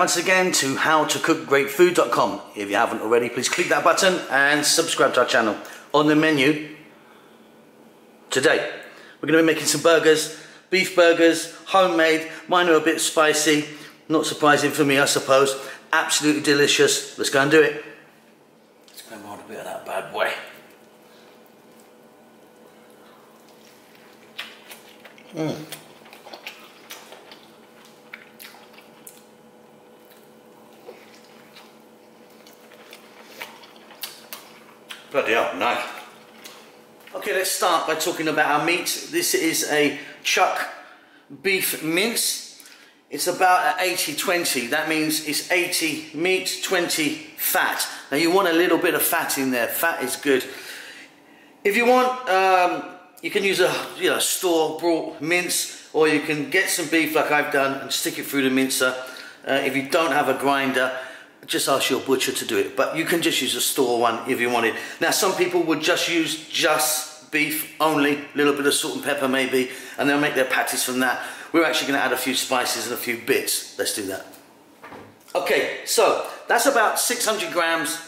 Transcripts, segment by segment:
once again to howtocookgreatfood.com. If you haven't already, please click that button and subscribe to our channel. On the menu today, we're going to be making some burgers, beef burgers, homemade. Mine are a bit spicy, not surprising for me, I suppose. Absolutely delicious. Let's go and do it. Let's grab a bit of that bad boy. Bloody hell, nice. Okay, let's start by talking about our meat. This is a chuck beef mince. It's about 80-20. That means it's 80 meat, 20 fat. Now you want a little bit of fat in there. Fat is good. If you want, you can use a store-bought mince, or you can get some beef like I've done and stick it through the mincer. If you don't have a grinder, just ask your butcher to do it, but you can just use a store one if you wanted. Now some people would just use beef only, a little bit of salt and pepper maybe, and they'll make their patties from that. We're actually going to add a few spices and a few bits. Let's do that. Okay, so that's about 600 grams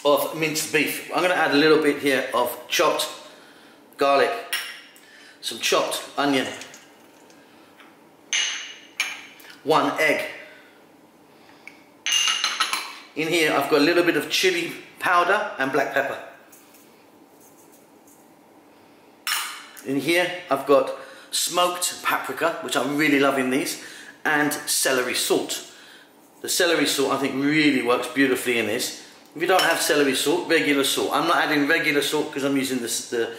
of minced beef. I'm going to add a little bit here of chopped garlic, some chopped onion, 1 egg. In here I've got a little bit of chili powder and black pepper. In here I've got smoked paprika, which I'm really loving these, and celery salt. The celery salt I think really works beautifully in this. If you don't have celery salt, regular salt. I'm not adding regular salt because I'm using the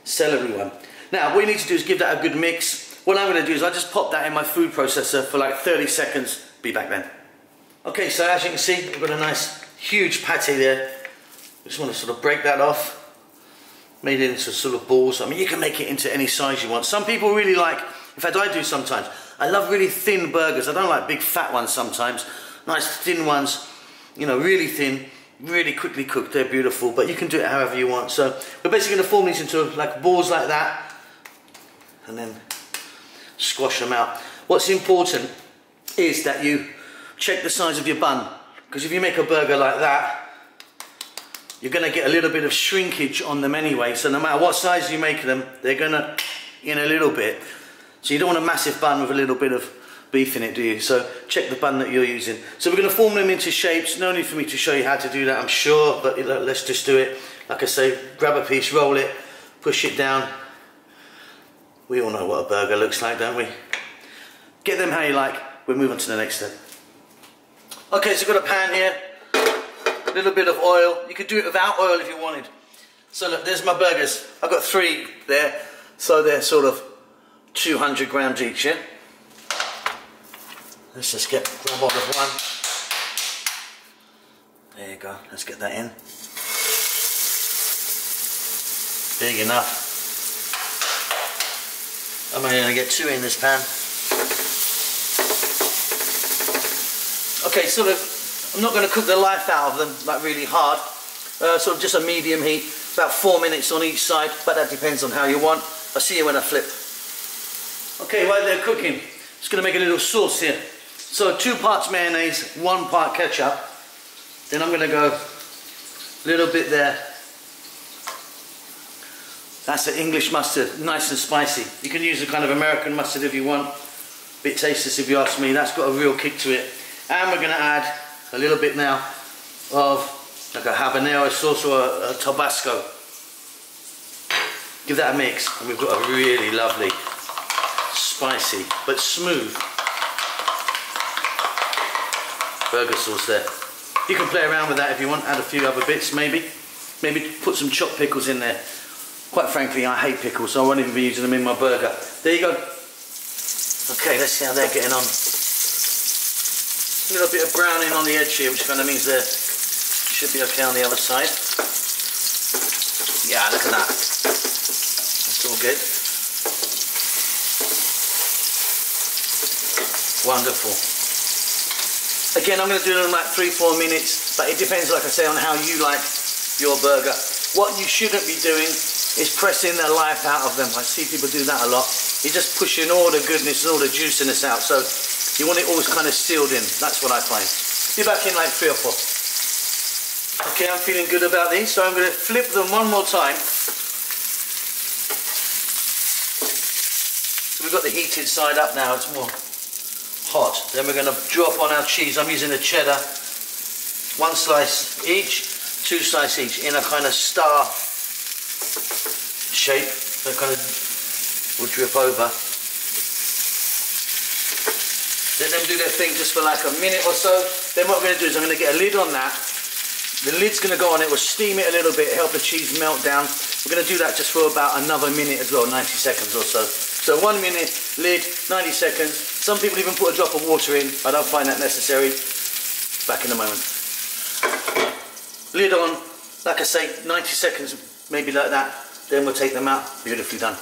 celery one. Now what you need to do is give that a good mix. What I'm going to do is I just pop that in my food processor for like 30 seconds. Be back then. Okay, so as you can see, we've got a nice huge patty there. Just want to sort of break that off. Made it into sort of balls. I mean, you can make it into any size you want. Some people really like, in fact I do sometimes, I love really thin burgers. I don't like big fat ones sometimes. Nice thin ones, you know, really thin, really quickly cooked. They're beautiful, but you can do it however you want. So we're basically going to form these into like balls like that and then squash them out. What's important is that you check the size of your bun, because if you make a burger like that, you're going to get a little bit of shrinkage on them anyway. So no matter what size you make them, they're going to in a little bit. So you don't want a massive bun with a little bit of beef in it, do you? So check the bun that you're using. So we're going to form them into shapes. No need for me to show you how to do that, I'm sure, but let's just do it. Like I say, grab a piece, roll it, push it down. We all know what a burger looks like, don't we? Get them how you like. We'll move on to the next step. Okay, so I've got a pan here, a little bit of oil. You could do it without oil if you wanted. So look, there's my burgers. I've got 3 there, so they're sort of 200 grams each, yeah? Let's just grab hold of one. There you go, let's get that in. Big enough. I'm only going to get 2 in this pan. Okay, sort of, I'm not going to cook the life out of them, like really hard. Sort of just a medium heat, about 4 minutes on each side, but that depends on how you want. I'll see you when I flip. Okay, while they're cooking, just going to make a little sauce here. So 2 parts mayonnaise, 1 part ketchup. Then I'm going to go a little bit there. That's the English mustard, nice and spicy. You can use a kind of American mustard if you want. Bit tasteless if you ask me, that's got a real kick to it. And we're going to add a little bit now of like a habanero sauce or a Tabasco. Give that a mix and we've got a really lovely, spicy but smooth burger sauce there. You can play around with that if you want, add a few other bits maybe. Maybe put some chopped pickles in there. Quite frankly, I hate pickles, so I won't even be using them in my burger. There you go. Okay, let's see how they're getting on. A little bit of browning on the edge here, which kind of means they should be okay on the other side. Yeah, look at that. That's all good. Wonderful. Again, I'm going to do them like 3-4 minutes, but it depends, like I say, on how you like your burger. What you shouldn't be doing is pressing the life out of them. I see people do that a lot. You're just pushing all the goodness and all the juiciness out. So You want it always kind of sealed in. That's what I find. Be back in like 3 or 4. Okay, I'm feeling good about these, so I'm going to flip them one more time. So we've got the heated side up now, it's more hot. Then we're going to drop on our cheese. I'm using a cheddar. 1 slice each, 2 slices each, in a kind of star shape. So it kind of will drip over. Let them do their thing just for like a minute or so. Then what I'm going to do is I'm going to get a lid on that. The lid's going to go on, it will steam it a little bit, help the cheese melt down. We're going to do that just for about another minute as well, 90 seconds or so. So 1 minute, lid, 90 seconds. Some people even put a drop of water in. I don't find that necessary. Back in a moment. Lid on, like I say, 90 seconds, maybe like that. Then we'll take them out. Beautifully done.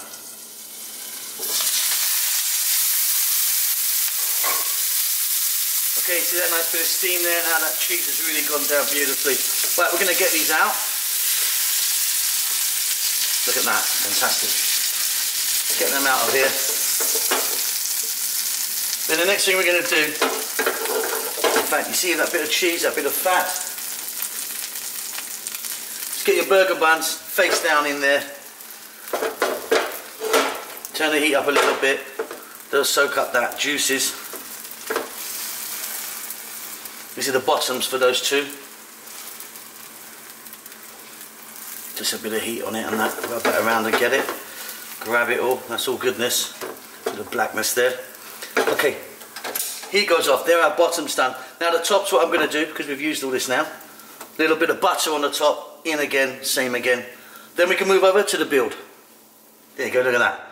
Okay, see that nice bit of steam there? Now that cheese has really gone down beautifully. Right, we're going to get these out. Look at that, fantastic. Get them out of here. Then the next thing we're going to do, in fact, you see that bit of cheese, that bit of fat? Just get your burger buns face down in there. Turn the heat up a little bit. They'll soak up that juices. These are the bottoms for those two. Just a bit of heat on it and that. Rub that around and get it. Grab it all. That's all goodness. Bit of blackness there. Okay. Heat goes off. There our bottoms done. Now the top's what I'm going to do because we've used all this now. A little bit of butter on the top. In again. Same again. Then we can move over to the build. There you go. Look at that.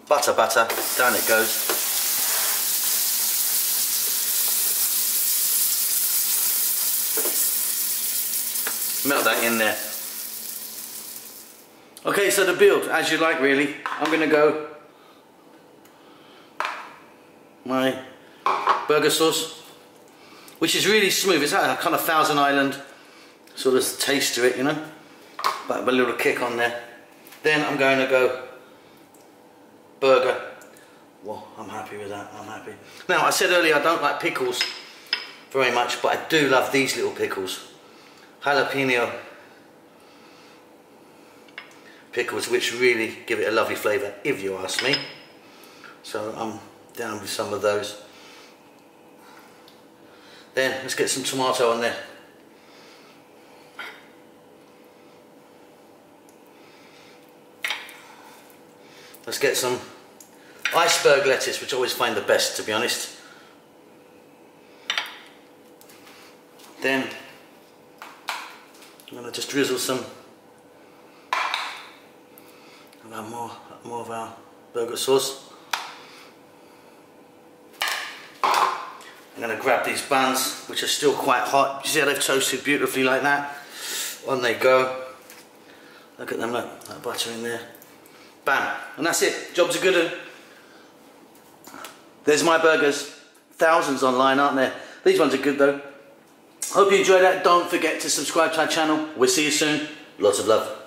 Butter, butter. Down it goes. Melt that in there. Okay, so the build, as you like really. I'm going to go my burger sauce, which is really smooth. It's a kind of Thousand Island sort of taste to it, you know. But a little kick on there. Then I'm going to go burger. Well, I'm happy with that, I'm happy. Now, I said earlier I don't like pickles very much, but I do love these little pickles. Jalapeno pickles, which really give it a lovely flavour, if you ask me. So I'm down with some of those. Then let's get some tomato on there. Let's get some iceberg lettuce, which I always find the best, to be honest. Then I'm going to just drizzle some more of our burger sauce. I'm going to grab these buns, which are still quite hot. You see how they've toasted beautifully like that? On they go. Look at them, look, that butter in there. Bam, and that's it. Jobs are good. There's my burgers. Thousands online, aren't there? These ones are good though. Hope you enjoyed that. Don't forget to subscribe to our channel. We'll see you soon. Lots of love.